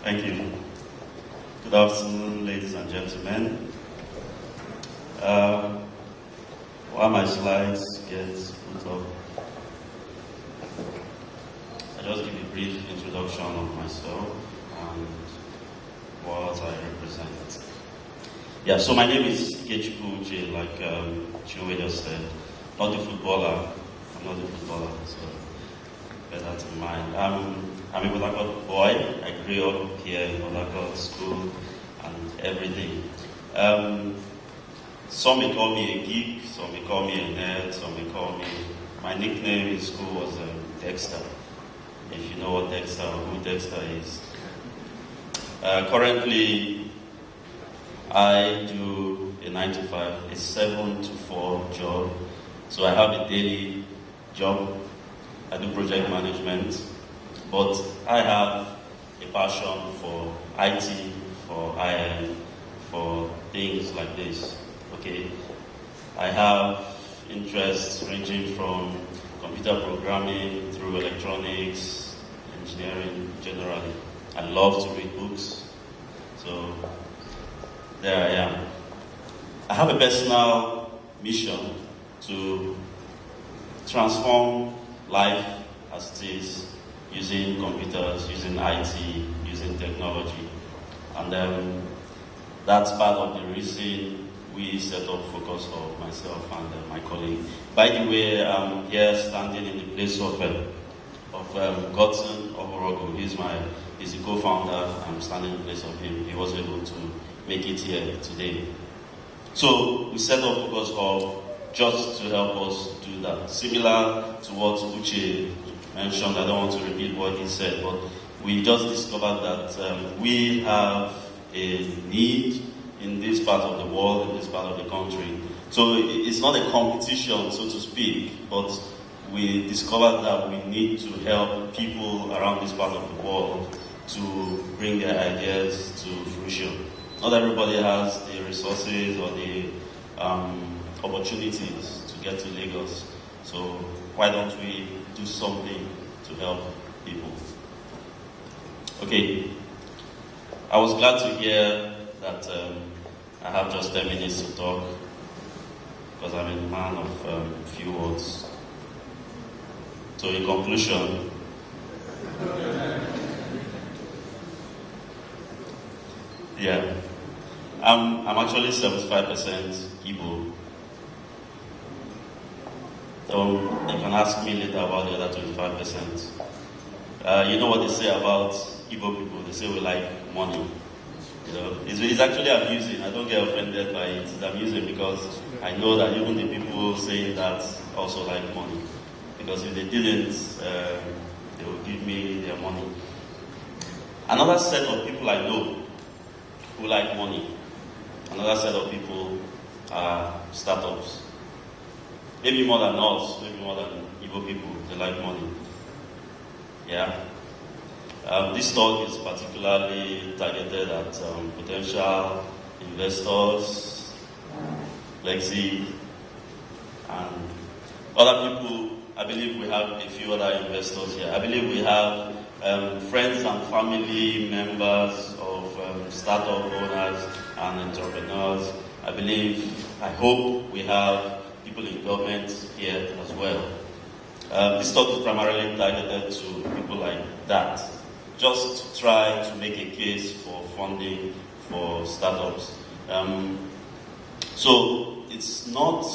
Thank you. Good afternoon, ladies and gentlemen. While my slides get put up, I'll just give a brief introduction of myself and what I represent. Yeah, so my name is Ikechukwu Uche, like Chinwe just said. Not the footballer. I'm not the footballer, so bear that in mind. I'm a Port Harcourt boy. I grew up here in Port Harcourt school and everything. Some may call me a geek, some may call me a nerd, some may call me... My nickname in school was Dexter. If you know what Dexter or who Dexter is. Currently, I do a 9 to 5, a 7 to 4 job. So I have a daily job. I do project management. But I have a passion for IT, for IM, for things like this. Okay, I have interests ranging from computer programming through electronics, engineering generally. I love to read books, so there I am. I have a personal mission to transform life as it is using computers, using IT, using technology. And that's part of the reason we set up Focus Hub, myself and my colleague. By the way, I'm here standing in the place of Godson Oborogo. He's the co-founder. I'm standing in the place of him. He was able to make it here today. So we set up Focus Hub just to help us do that. Similar to what Uche mentioned, I don't want to repeat what he said, but we just discovered that we have a need in this part of the world, in this part of the country. So it's not a competition, so to speak, but we discovered that we need to help people around this part of the world to bring their ideas to fruition. Not everybody has the resources or the opportunities to get to Lagos. So why don't we do something to help people? Okay, I was glad to hear that I have just 10 minutes to talk because I'm a man of few words. So in conclusion, yeah, I'm actually 75% Igbo. So you can ask me later about the other 25%. You know what they say about Igbo people? They say we like money. You know, it's actually amusing. I don't get offended by it. It's amusing because I know that even the people saying that also like money. Because if they didn't, they would give me their money. Another set of people I know who like money, another set of people are startups. Maybe more than us, maybe more than Igbo people, they like money. Yeah. This talk is particularly targeted at potential investors, Lexi, and other people. I believe we have a few other investors here. I believe we have friends and family members of startup owners and entrepreneurs. I hope we have people in government here as well. This talk is primarily targeted to people like that. Just try to make a case for funding for startups. So it's not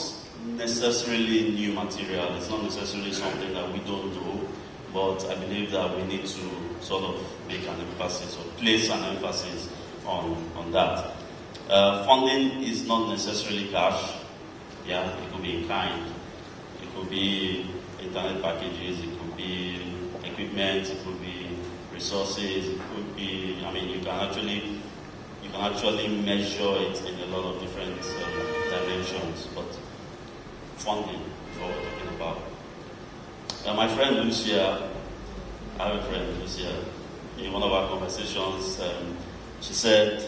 necessarily new material. It's not necessarily something that we don't do, but I believe that we need to sort of make an emphasis or place an emphasis on that. Funding is not necessarily cash. Yeah, it could be in kind. It could be internet packages. It could be equipment. It could be resources. It could be. I mean, you can actually measure it in a lot of different dimensions. But funding is what we're talking about. My friend Lucia, I have a friend Lucia. In one of our conversations, she said,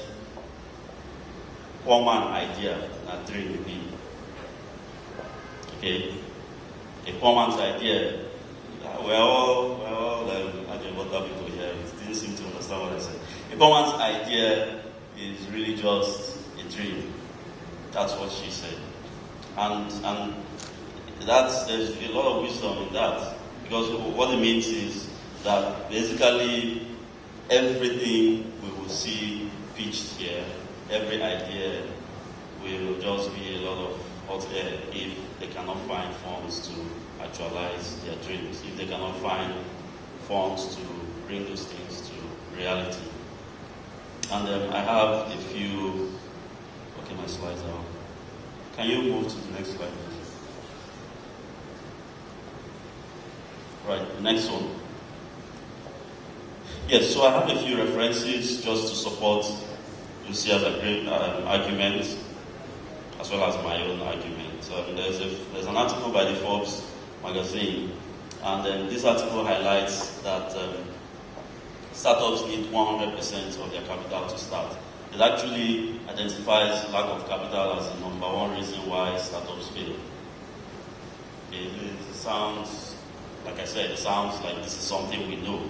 "One man idea, not dream with me." Okay, a poor man's idea. We're all Ajay people here. It didn't seem to understand what I said. A Commons idea is really just a dream. That's what she said. And there's a lot of wisdom in that. Because what it means is that basically everything we will see pitched here, every idea will just be a lot of hot air if they cannot find funds to actualize their dreams, if they cannot find funds to bring those things to reality. And I have a few, okay, my slides are on. Can you move to the next slide, please? Right, the next one. Yes, so I have a few references just to support Lucia's argument, as well as my own argument. There's an article by the Forbes magazine, and this article highlights that startups need 100% of their capital to start. It actually identifies lack of capital as the number one reason why startups fail. It sounds, like I said, it sounds like this is something we know.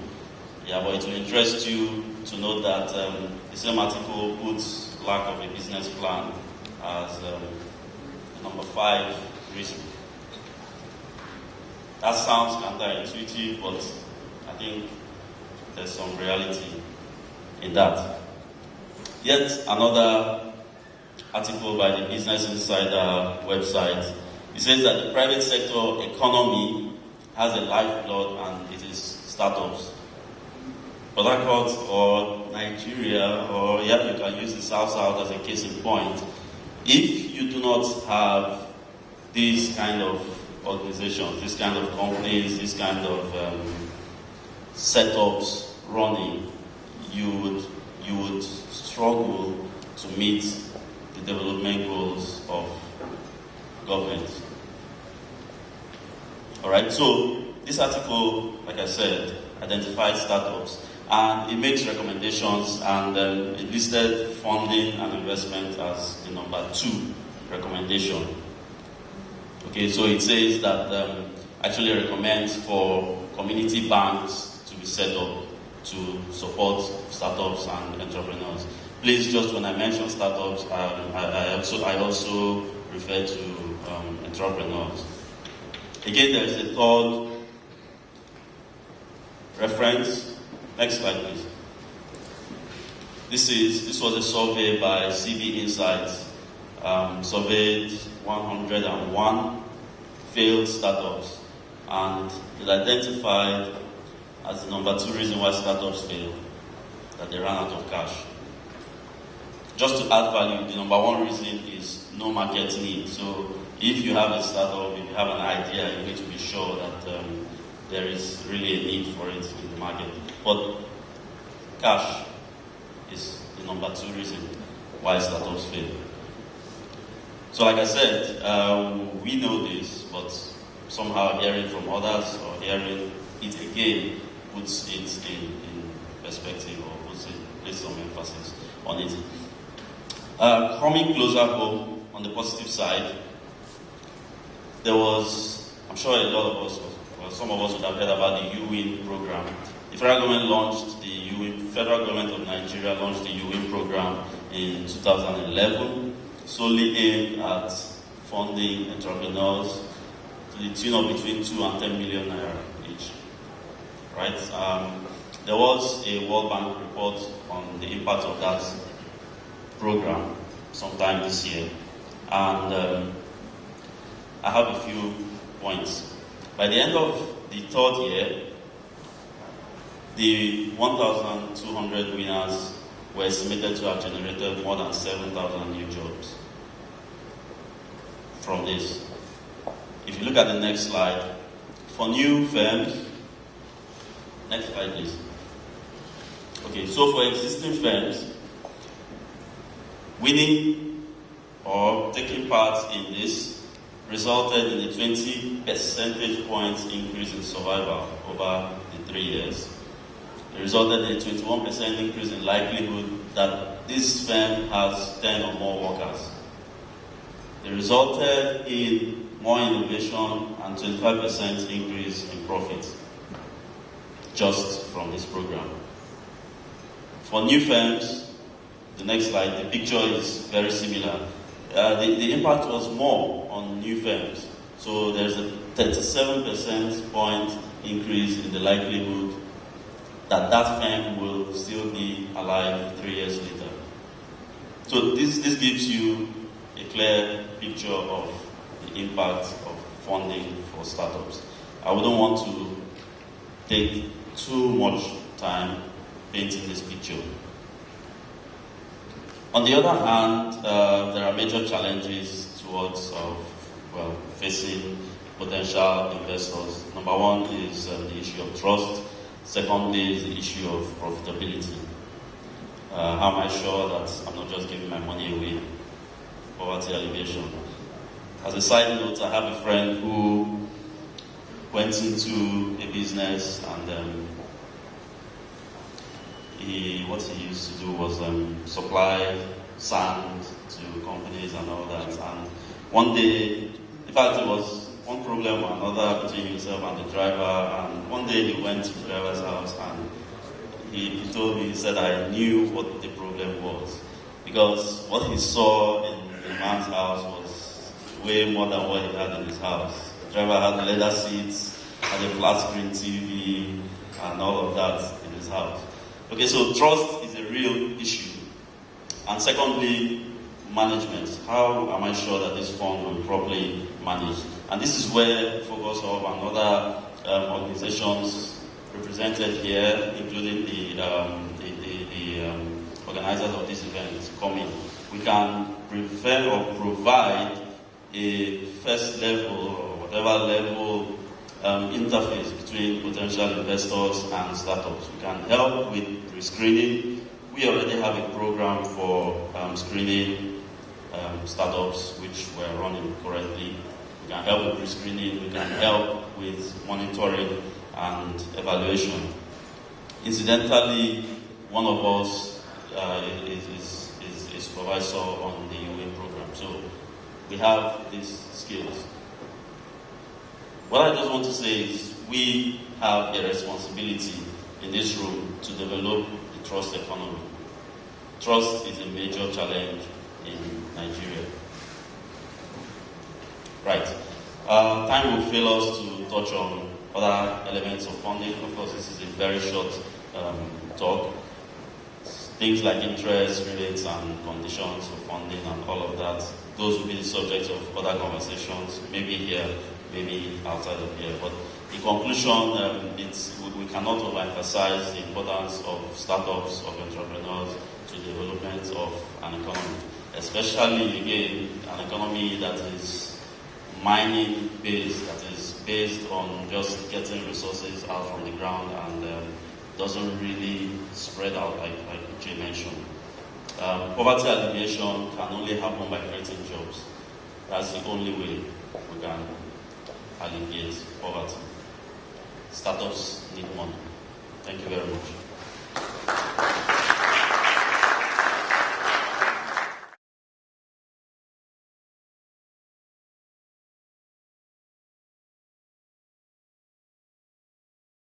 Yeah, but it will interest you to know that the same article puts lack of a business plan as the number 5 reason. That sounds counterintuitive, but I think there's some reality in that. Yet another article by the Business Insider website, it says that the private sector economy has a lifeblood and it is startups. Port Harcourt or Nigeria, or you can use the South as a case in point. If you do not have these kind of organizations, these kind of companies, these kind of setups running, you would struggle to meet the development goals of government. All right, so this article, like I said, identifies startups, and it makes recommendations, and it listed funding and investment as the number 2 recommendation. Okay, so it says that actually recommends for community banks to be set up to support startups and entrepreneurs. Please, just when I mention startups, I also refer to entrepreneurs. Again, there is a third reference. Next slide, please. This was a survey by CB Insights, surveyed 101 failed startups, and it identified as the number 2 reason why startups fail, that they ran out of cash. Just to add value, the number 1 reason is no market need. So if you have a startup, if you have an idea, you need to be sure that there is really a need for it in the market. But cash is the number 2 reason why startups fail. So like I said, we know this, but somehow hearing from others or hearing it again puts it in perspective, or places some emphasis on it. Coming closer home, on the positive side, there was, I'm sure a lot of us, or some of us would have heard about the UWIN program. The federal government of Nigeria launched the UWIN program in 2011, solely aimed at funding entrepreneurs to the tune of between 2 and 10 million naira each. Right? There was a World Bank report on the impact of that program sometime this year, and I have a few points. By the end of the 3rd year, the 1,200 winners were estimated to have generated more than 7,000 new jobs from this. If you look at the next slide, for new firms, next slide please. Okay, so for existing firms, winning or taking part in this resulted in a 20 percentage points increase in survival over the 3 years. It resulted in a 21% increase in likelihood that this firm has 10 or more workers. It resulted in more innovation and 25% increase in profit just from this program. For new firms, the next slide, the picture is very similar. The impact was more on new firms. So there's a 37% point increase in the likelihood that that firm will still be alive 3 years later. So this gives you a clear picture of the impact of funding for startups. I wouldn't want to take too much time painting this picture. On the other hand, there are major challenges towards facing potential investors. Number one is the issue of trust. Secondly is the issue of profitability. How am I sure that I'm not just giving my money away? Poverty alleviation. As a side note, I have a friend who went into a business and what he used to do was supply sand to companies and all that. And one day, in fact, it was one problem or another between himself and the driver. And one day he went to the driver's house and he told me, he said, I knew what the problem was. Because what he saw in the man's house was way more than what he had in his house. The driver had leather seats, had a flat screen TV, and all of that in his house. Okay, so trust is a real issue. And secondly, management. How am I sure that this fund will be properly managed? And this is where Focus Hub and other organizations represented here, including the organizers of this event, come in. We can prefer or provide a first level or whatever level interface between potential investors and startups. We can help with pre-screening. We already have a program for screening startups which we're running currently. We can help with pre-screening. We can help with monitoring and evaluation. Incidentally, one of us is a supervisor on the UA program. So we have these skills. What I just want to say is we have a responsibility in this room to develop the trust economy. Trust is a major challenge in Nigeria. Right. Time will fail us to touch on other elements of funding. Of course, this is a very short talk. Things like interest rates and conditions for funding and all of that, those will be the subjects of other conversations, maybe here, maybe outside of here. But in conclusion, we cannot overemphasize the importance of startups, of entrepreneurs to the development of an economy, especially, again, an economy that is mining based, that is based on just getting resources out from the ground and doesn't really spread out like Uche mentioned. Poverty alleviation can only happen by creating jobs. That's the only way we can alleviate poverty. Startups need money. Thank you very much.